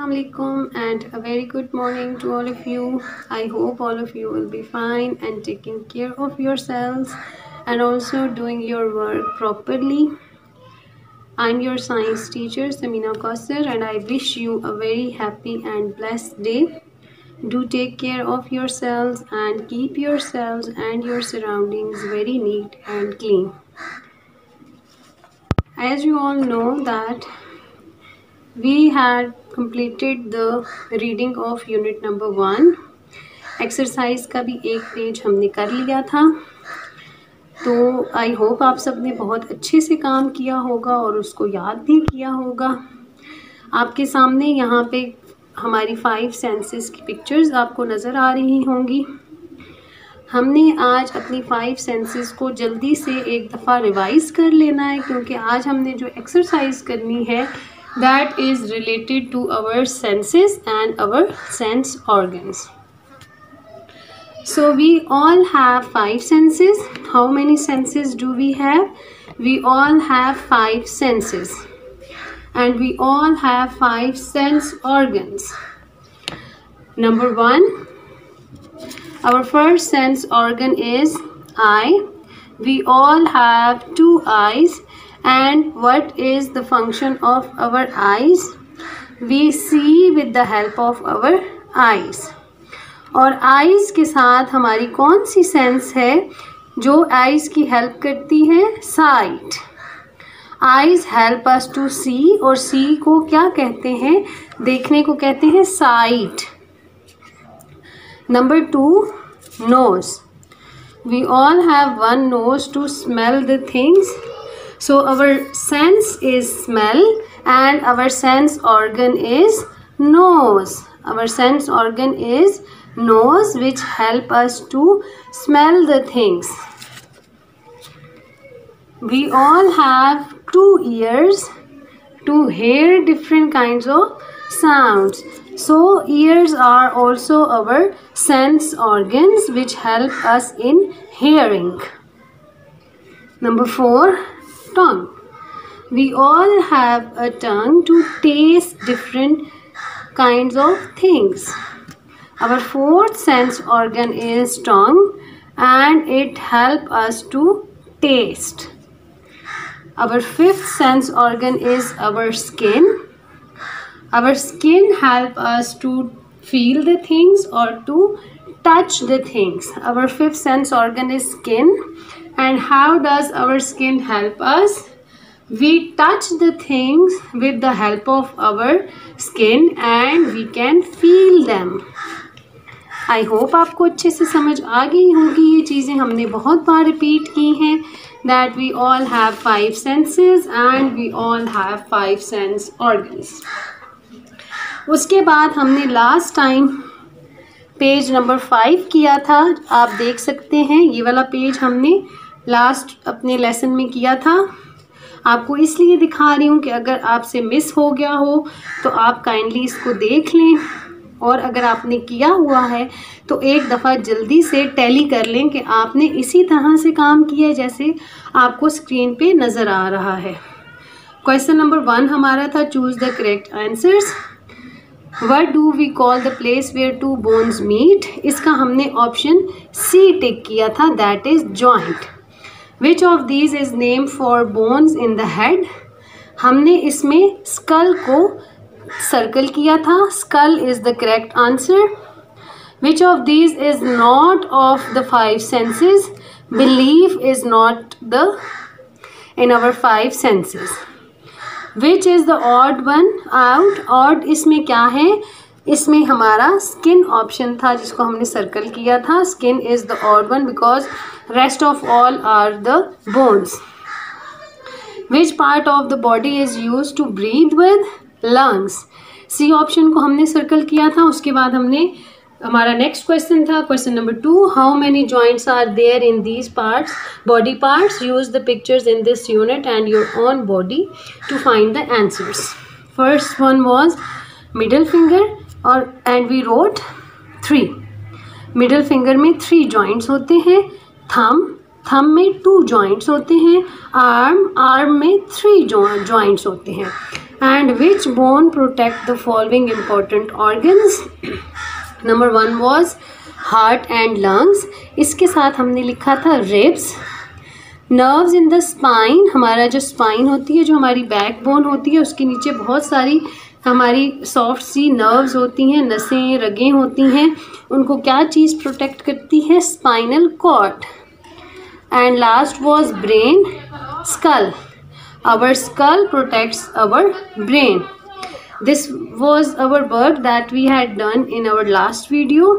Assalamualaikum and a very good morning to all of you. I hope all of you will be fine and taking care of yourselves and also doing your work properly. I'm your science teacher Samina Kausar and I wish you a very happy and blessed day. Do take care of yourselves and keep yourselves and your surroundings very neat and clean. As you all know that we had completed the reading of unit number 1. Exercise का भी एक page हमने कर लिया था, तो I hope आप सब ने बहुत अच्छे से काम किया होगा और उसको याद भी किया होगा। आपके सामने यहाँ पे हमारी 5 सेंसेस की पिक्चर्स आपको नज़र आ रही होंगी। हमने आज अपनी 5 सेंसेस को जल्दी से एक दफ़ा रिवाइज़ कर लेना है, क्योंकि आज हमने जो एक्सरसाइज करनी है that is related to our senses and our sense organs. So we all have 5 senses. How many senses do we have? We all have 5 senses and we all have 5 sense organs. Number 1, our first sense organ is eye. We all have 2 eyes. And what is the function of our eyes? We see with the help of our eyes. और eyes के साथ हमारी कौन सी sense है जो eyes की help करती है? Sight. Eyes help us to see, और see को क्या कहते हैं? देखने को कहते हैं sight. Number 2, nose. We all have one nose to smell the things. So our sense is smell and our sense organ is nose. Our sense organ is nose, which help us to smell the things. We all have 2 ears to hear different kinds of sounds. So ears are also our sense organs which help us in hearing. Number 4, tongue. We all have a tongue to taste different kinds of things. Our 4th sense organ is tongue and it helps us to taste. Our 5th sense organ is our skin. Our skin helps us to feel the things or to touch the things. Our 5th sense organ is skin. And how does our skin help us? We touch the things with the help of our skin and we can feel them. I hope आपको अच्छे से समझ आ गई होगी। ये चीज़ें हमने बहुत बार रिपीट की हैं that we all have 5 senses and we all have 5 sense organs. उसके बाद हमने लास्ट टाइम पेज नंबर 5 किया था। आप देख सकते हैं ये वाला पेज हमने लास्ट अपने लेसन में किया था। आपको इसलिए दिखा रही हूँ कि अगर आपसे मिस हो गया हो तो आप काइंडली इसको देख लें, और अगर आपने किया हुआ है तो एक दफ़ा जल्दी से टैली कर लें कि आपने इसी तरह से काम किया जैसे आपको स्क्रीन पे नज़र आ रहा है। क्वेश्चन नंबर 1 हमारा था choose the correct answers. What do we call the place where 2 bones meet? इसका हमने ऑप्शन सी टिक किया था, that is joint. Which of these is named for bones in the head? हमने इसमें skull को circle किया था, skull is the correct answer. Which of these is not of the 5 senses? Belief is not in our 5 senses. Which is the odd one out? Odd इसमें क्या है? इसमें हमारा skin option था जिसको हमने सर्कल किया था. Skin is the odd one because rest of all are the bones. Which part of the body is used to breathe with? Lungs. C option को हमने सर्कल किया था. उसके बाद हमने हमारा नेक्स्ट क्वेश्चन था question number 2, how many joints are there in these parts, body parts, use the pictures in this unit and your own body to find the answers. First one was middle finger और and we wrote 3. Middle finger में 3 joints होते हैं. Thumb में 2 joints होते हैं. Arm में 3 joints होते हैं. And which bone protect the following important organs? Number 1 was heart and lungs. इसके साथ हमने लिखा था ribs. Nerves in the spine, हमारा जो स्पाइन होती है, जो हमारी बैक बोन होती है, उसके नीचे बहुत सारी हमारी सॉफ्ट सी नर्व्स होती हैं, नसें रगें होती हैं. उनको क्या चीज़ प्रोटेक्ट करती है? Spinal cord. And last was brain, skull. Our skull protects our brain. This was our work that we had done in our last video.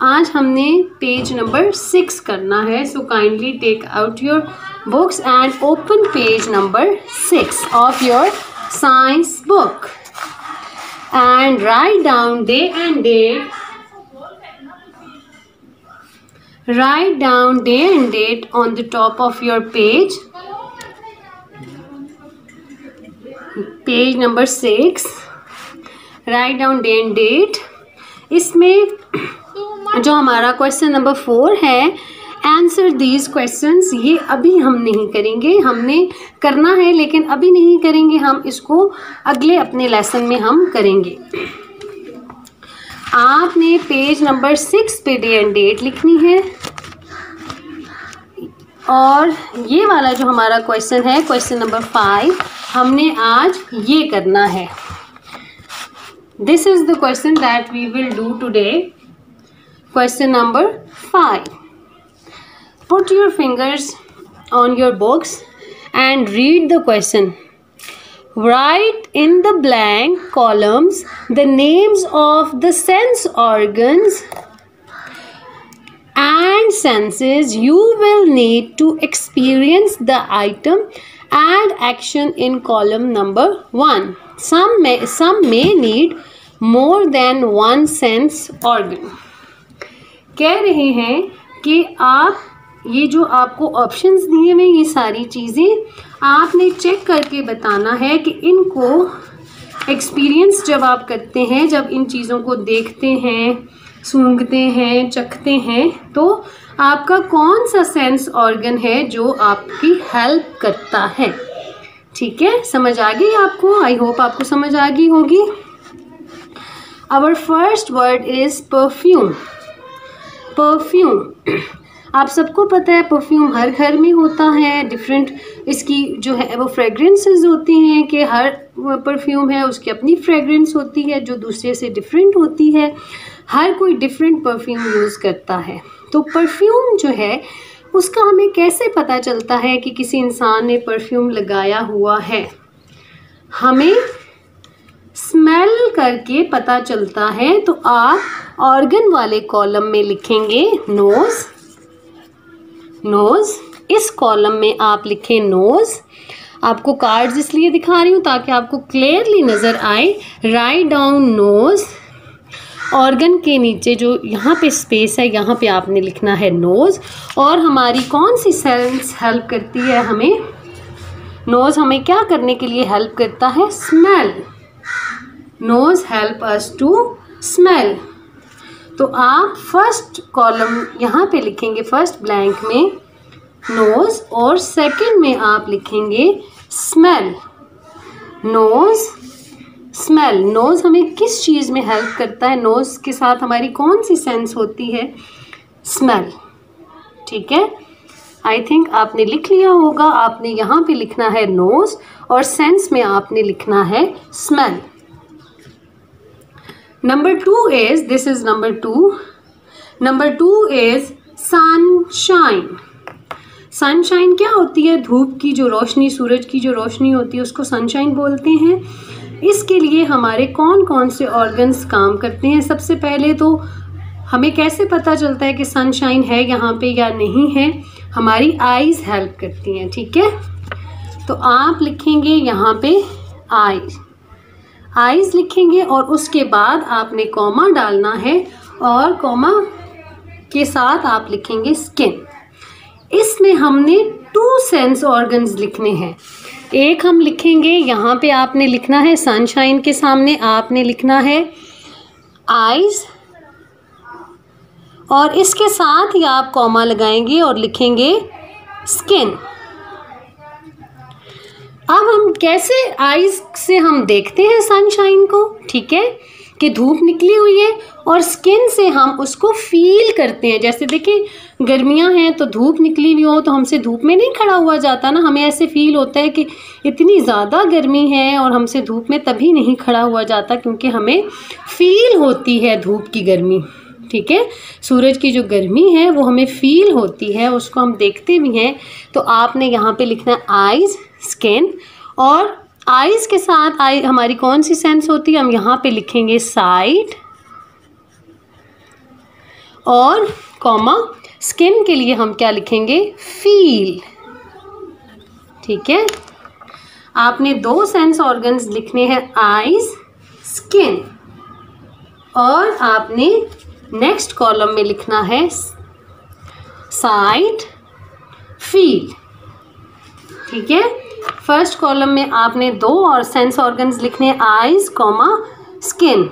आज हमने पेज नंबर 6 करना है. So kindly take out your books and open page number 6 of your science book. And write down day and date. Write down day and date on the top of your page. Page number 6. Write down day and date. इसमें जो हमारा question number 4 है, answer these questions, ये अभी हम नहीं करेंगे. हमने करना है लेकिन अभी नहीं करेंगे. हम इसको अगले अपने लेसन में हम करेंगे. आपने पेज नंबर 6 पे डे एंड डेट लिखनी है. और ये वाला जो हमारा क्वेश्चन है, क्वेश्चन नंबर 5, हमने आज ये करना है. This is the question that we will do today. Question number 5. Put your fingers on your books and read the question. Write in the blank columns the names of the sense organs and senses you will need to experience the item. Add action in column number 1. Some may need more than one sense organ. कह रहे हैं कि आप ये जो आपको options दिए हुए, ये सारी चीज़ें आपने चेक करके बताना है कि इनको एक्सपीरियंस जब आप करते हैं, जब इन चीज़ों को देखते हैं, सूंघते हैं, चखते हैं, तो आपका कौन सा सेंस ऑर्गन है जो आपकी हेल्प करता है. ठीक है, समझ आ गई आपको? आई होप आपको समझ आ गई होगी. Our first word is perfume. Perfume आप सबको पता है, परफ्यूम हर घर में होता है. डिफरेंट इसकी जो है वो फ्रेगरेंसेस होती हैं कि हर परफ्यूम है उसकी अपनी फ्रेगरेंस होती है जो दूसरे से डिफरेंट होती है. हर कोई डिफरेंट परफ्यूम यूज़ करता है. तो परफ्यूम जो है उसका हमें कैसे पता चलता है कि किसी इंसान ने परफ्यूम लगाया हुआ है? हमें स्मेल करके पता चलता है. तो आप ऑर्गन वाले कॉलम में लिखेंगे नोज़. नोज़, इस कॉलम में आप लिखें नोज़. आपको कार्ड्स इसलिए दिखा रही हूँ ताकि आपको क्लियरली नज़र आए. Write down nose. ऑर्गन के नीचे जो यहाँ पे स्पेस है, यहाँ पे आपने लिखना है नोज़. और हमारी कौन सी सेंस हेल्प करती है हमें? नोज़ हमें क्या करने के लिए हेल्प करता है? Smell. Nose help us to smell. तो आप फर्स्ट कॉलम यहाँ पे लिखेंगे, फर्स्ट ब्लैंक में नोज़, और सेकंड में आप लिखेंगे स्मेल. Nose, smell. नोज़ हमें किस चीज़ में हेल्प करता है? नोज़ के साथ हमारी कौन सी सेंस होती है? स्मेल. ठीक है, आई थिंक आपने लिख लिया होगा. आपने यहाँ पे लिखना है नोज़ और सेंस में आपने लिखना है smell. Number 2 is, this is number 2. Number 2 is sunshine. Sunshine क्या होती है? धूप की जो रोशनी, सूरज की जो रोशनी होती है उसको सनशाइन बोलते हैं. इसके लिए हमारे कौन कौन से ऑर्गन्स काम करते हैं? सबसे पहले तो हमें कैसे पता चलता है कि सनशाइन है यहाँ पे या नहीं है? हमारी आईज हेल्प करती हैं. ठीक है, तो आप लिखेंगे यहाँ पे आईज. आईज लिखेंगे और उसके बाद आपने कॉमा डालना है और कॉमा के साथ आप लिखेंगे स्किन. इसमें हमने 2 सेंस ऑर्गन्स लिखने हैं. एक हम लिखेंगे, यहाँ पे आपने लिखना है सनशाइन के सामने आपने लिखना है आईज, और इसके साथ ही आप कॉमा लगाएंगे और लिखेंगे स्किन. अब हम कैसे आईज से हम देखते हैं सनशाइन को, ठीक है, कि धूप निकली हुई है, और स्किन से हम उसको फील करते हैं। जैसे देखिए गर्मियां हैं तो धूप निकली हुई हो तो हमसे धूप में नहीं खड़ा हुआ जाता ना, हमें ऐसे फील होता है कि इतनी ज़्यादा गर्मी है और हमसे धूप में तभी नहीं खड़ा हुआ जाता, क्योंकि हमें फील होती है धूप की गर्मी, ठीक है। सूरज की जो गर्मी है वो हमें फील होती है, उसको हम देखते भी हैं। तो आपने यहाँ पे लिखना है आईज, स्किन, और आईज के साथ आई हमारी कौन सी सेंस होती है, हम यहाँ पे लिखेंगे साइट, और कॉमा स्किन के लिए हम क्या लिखेंगे, फील, ठीक है। आपने दो सेंस ऑर्गन्स लिखने हैं, आईज, स्किन, और आपने नेक्स्ट कॉलम में लिखना है साइट, फील, ठीक है। फर्स्ट कॉलम में आपने दो और सेंस ऑर्गन्स लिखने हैं, आईज कॉमा स्किन,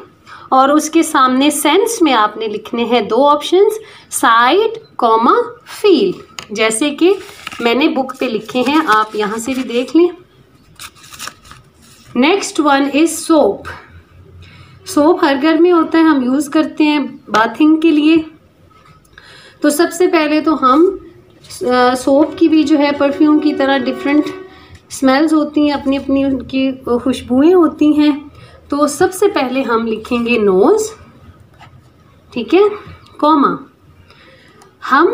और उसके सामने सेंस में आपने लिखने हैं दो ऑप्शंस, साइट कॉमा फील, जैसे कि मैंने बुक पे लिखे हैं, आप यहाँ से भी देख लें। Next one is soap. Soap हर घर में होता है, हम यूज़ करते हैं बाथिंग के लिए। तो सबसे पहले तो हम सोप की भी जो है परफ्यूम की तरह डिफरेंट स्मेल्स होती हैं, अपनी अपनी उनकी खुशबुएं होती हैं। तो सबसे पहले हम लिखेंगे नोज़, ठीक है, कॉमा, हम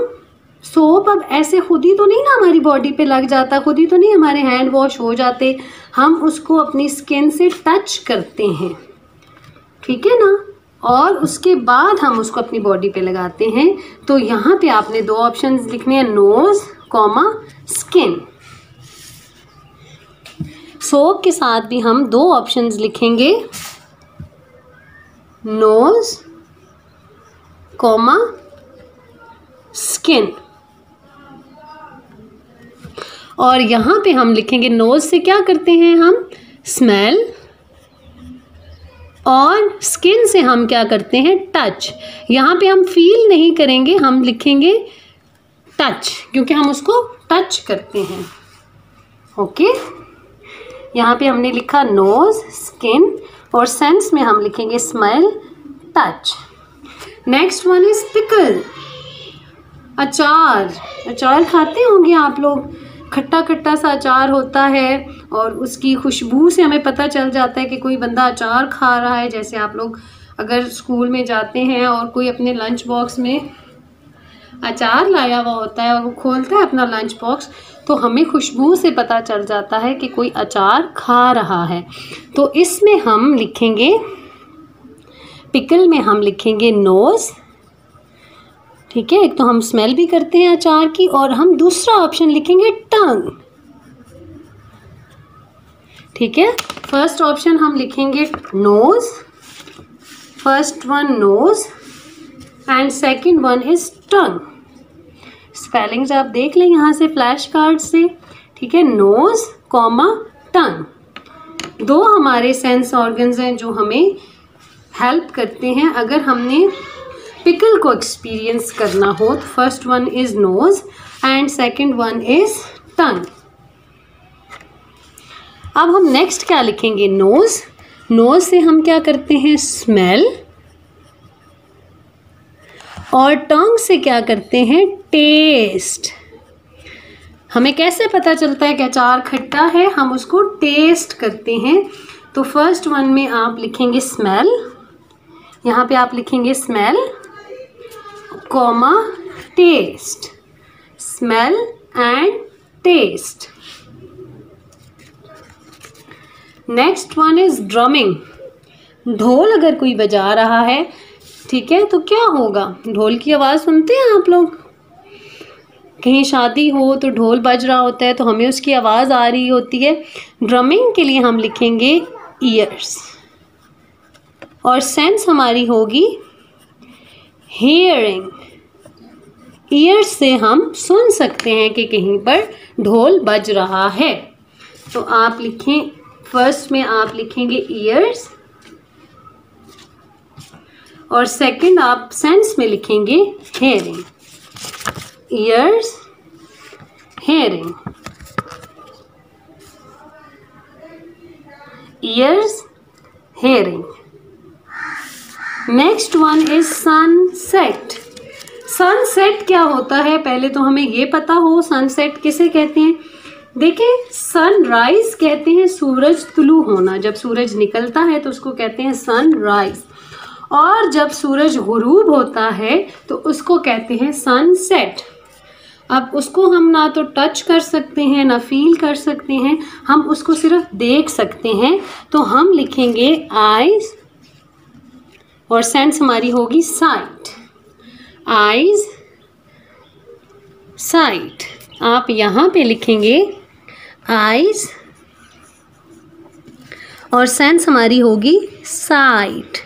सोप अब ऐसे खुद ही तो नहीं ना हमारी बॉडी पे लग जाता, खुद ही तो नहीं हमारे हैंड वॉश हो जाते, हम उसको अपनी स्किन से टच करते हैं, ठीक है ना, और उसके बाद हम उसको अपनी बॉडी पे लगाते हैं। तो यहाँ पे आपने दो ऑप्शंस लिखने हैं, नोज कॉमा स्किन। सोप के साथ भी हम दो ऑप्शंस लिखेंगे, नोज कॉमा स्किन, और यहाँ पे हम लिखेंगे नोज से क्या करते हैं हम, स्मेल, और स्किन से हम क्या करते हैं, टच। यहाँ पे हम फील नहीं करेंगे, हम लिखेंगे टच, क्योंकि हम उसको टच करते हैं, ओके। यहाँ पे हमने लिखा नोज, स्किन, और सेंस में हम लिखेंगे smell, touch. Next one is pickle, अचार। अचार खाते होंगे आप लोग, खट्टा खट्टा सा अचार होता है और उसकी खुशबू से हमें पता चल जाता है कि कोई बंदा अचार खा रहा है। जैसे आप लोग अगर स्कूल में जाते हैं और कोई अपने लंच बॉक्स में अचार लाया हुआ होता है और वो खोलता है अपना लंच बॉक्स, तो हमें खुशबू से पता चल जाता है कि कोई अचार खा रहा है। तो इसमें हम लिखेंगे, पिकल में हम लिखेंगे नोज़, ठीक है, एक तो हम स्मेल भी करते हैं अचार की, और हम दूसरा ऑप्शन लिखेंगे टंग, ठीक है। फर्स्ट ऑप्शन हम लिखेंगे nose, first one nose and second one is tongue. Spellings आप देख लें यहाँ से फ्लैश कार्ड से, ठीक है, नोज कॉमा टंग। दो हमारे सेंस ऑर्गन्स हैं जो हमें हेल्प करते हैं अगर हमने पिकल को एक्सपीरियंस करना हो। तो first one is nose and second one is tongue. अब हम नेक्स्ट क्या लिखेंगे, नोज। नोज से हम क्या करते हैं, स्मेल, और टंग से क्या करते हैं, टेस्ट। हमें कैसे पता चलता है कि अचार खट्टा है, हम उसको टेस्ट करते हैं। तो फर्स्ट वन में आप लिखेंगे स्मेल, यहाँ पे आप लिखेंगे smell comma taste, smell and taste. Next one is drumming. ढोल अगर कोई बजा रहा है, ठीक है, तो क्या होगा, ढोल की आवाज़ सुनते हैं आप लोग, कहीं शादी हो तो ढोल बज रहा होता है तो हमें उसकी आवाज़ आ रही होती है। ड्रमिंग के लिए हम लिखेंगे ईयर्स, और सेंस हमारी होगी हियरिंग। ईयर्स से हम सुन सकते हैं कि कहीं पर ढोल बज रहा है। तो आप लिखें, फर्स्ट में आप लिखेंगे ईयर्स, और सेकंड आप सेंस में लिखेंगे hearing, years hearing. ears, hearing. Next one is sunset. Sunset क्या होता है, पहले तो हमें ये पता हो सनसेट किसे कहते हैं। देखिए, सनराइज कहते हैं सूरज तुलू होना, जब सूरज निकलता है तो उसको कहते हैं सनराइज, और जब सूरज गुरूब होता है तो उसको कहते हैं सनसेट। अब उसको हम ना तो टच कर सकते हैं ना फील कर सकते हैं, हम उसको सिर्फ देख सकते हैं। तो हम लिखेंगे आईज और सेंस हमारी होगी साइट। Eyes, site. आप यहाँ पे लिखेंगे आईज और सेंस हमारी होगी sight.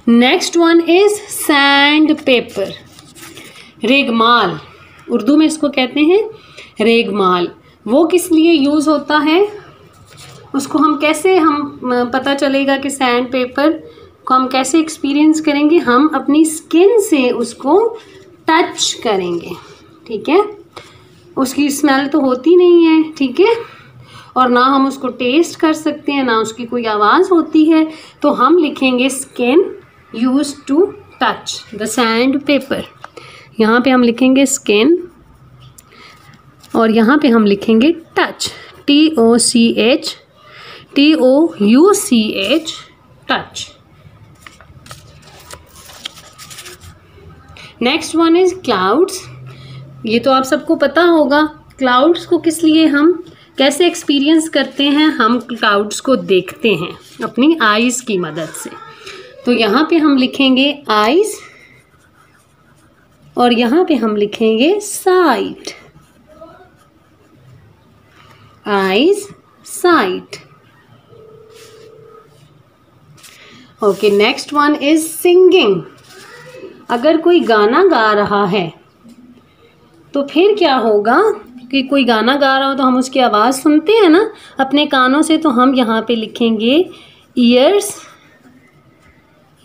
Next one is sand paper, रेगमाल। उर्दू में इसको कहते हैं रेगमाल। वो किस लिए यूज़ होता है, उसको हम कैसे पता चलेगा कि सैंड पेपर को हम कैसे एक्सपीरियंस करेंगे, हम अपनी स्किन से उसको टच करेंगे। ठीक है, उसकी स्मेल तो होती नहीं है, ठीक है, और ना हम उसको टेस्ट कर सकते हैं, ना उसकी कोई आवाज़ होती है। तो हम लिखेंगे skin use to touch the sandpaper. यहाँ पे हम लिखेंगे स्किन और यहाँ पे हम लिखेंगे touch, TOUCH, touch. Next one is clouds. ये तो आप सबको पता होगा, क्लाउड्स को किस लिए हम कैसे एक्सपीरियंस करते हैं, हम क्लाउड्स को देखते हैं अपनी आईज की मदद से। तो यहाँ पे हम लिखेंगे आईज और यहाँ पे हम लिखेंगे site, eyes, site. Okay, next one is singing. अगर कोई गाना गा रहा है तो फिर क्या होगा कि कोई गाना गा रहा हो तो हम उसकी आवाज़ सुनते हैं ना अपने कानों से। तो हम यहाँ पे लिखेंगे ईयर्स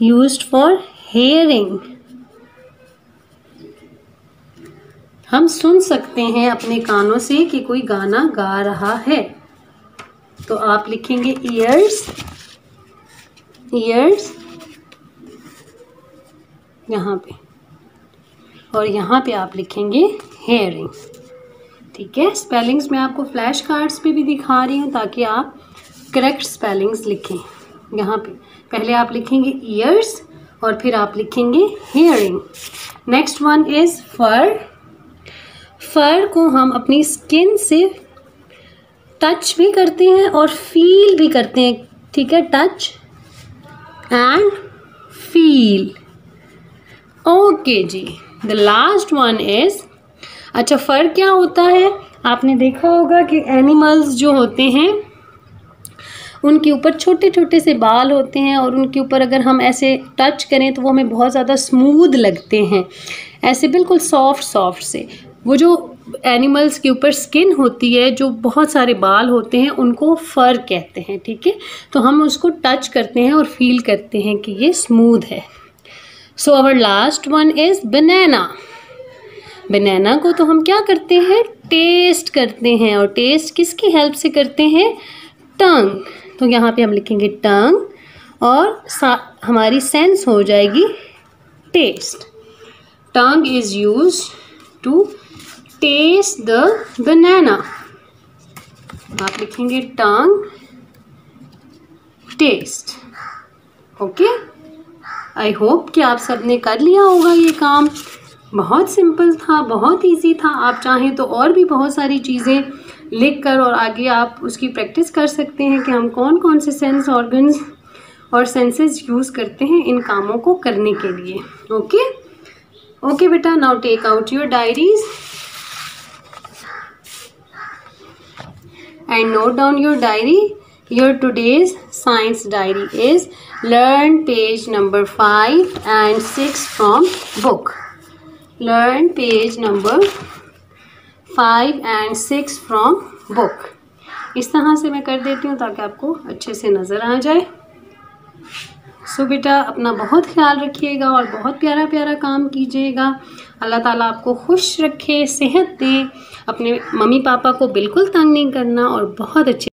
यूज्ड फॉर हेयरिंग। हम सुन सकते हैं अपने कानों से कि कोई गाना गा रहा है। तो आप लिखेंगे ईयर्स, ईयर्स यहाँ पे, और यहाँ पे आप लिखेंगे हेयरिंग। ठीक है, स्पेलिंग्स मैं आपको फ्लैश कार्ड्स पे भी दिखा रही हूँ ताकि आप करेक्ट स्पेलिंग्स लिखें। यहाँ पे पहले आप लिखेंगे ईयर्स और फिर आप लिखेंगे hearing. Next one is fur. Fur को हम अपनी स्किन से टच भी करते हैं और फील भी करते हैं। ठीक है, टच एंड फील। ओके जी, द लास्ट वन इज, अच्छा फर क्या होता है, आपने देखा होगा कि एनिमल्स जो होते हैं उनके ऊपर छोटे छोटे से बाल होते हैं और उनके ऊपर अगर हम ऐसे टच करें तो वो हमें बहुत ज़्यादा स्मूथ लगते हैं, ऐसे बिल्कुल सॉफ्ट सॉफ्ट से। वो जो एनिमल्स के ऊपर स्किन होती है, जो बहुत सारे बाल होते हैं, उनको फर कहते हैं। ठीक है, तो हम उसको टच करते हैं और फील करते हैं कि ये स्मूथ है। So our last one is banana. Banana को तो हम क्या करते हैं, टेस्ट करते हैं, और टेस्ट किसकी हेल्प से करते हैं, टंग। तो यहाँ पे हम लिखेंगे टंग और हमारी सेंस हो जाएगी taste. Tongue is use to taste the banana. आप लिखेंगे tongue, taste. Okay, I hope कि आप सबने कर लिया होगा ये काम। बहुत सिंपल था, बहुत इजी था। आप चाहें तो और भी बहुत सारी चीज़ें लिख कर और आगे आप उसकी प्रैक्टिस कर सकते हैं कि हम कौन कौन से सेंस ऑर्गन्स और सेंसेस यूज़ करते हैं इन कामों को करने के लिए। ओके ओके बेटा, now take out your diaries and note down your diary. Your today's science diary is learn page number 5 and 6 from book. Learn page number 5 and 6 from book. इस तरह से मैं कर देती हूँ ताकि आपको अच्छे से नज़र आ जाए। सो बेटा, अपना बहुत ख्याल रखिएगा और बहुत प्यारा प्यारा काम कीजिएगा। अल्लाह ताला आपको खुश रखे, सेहत दे। अपने मम्मी पापा को बिल्कुल तंग नहीं करना और बहुत अच्छे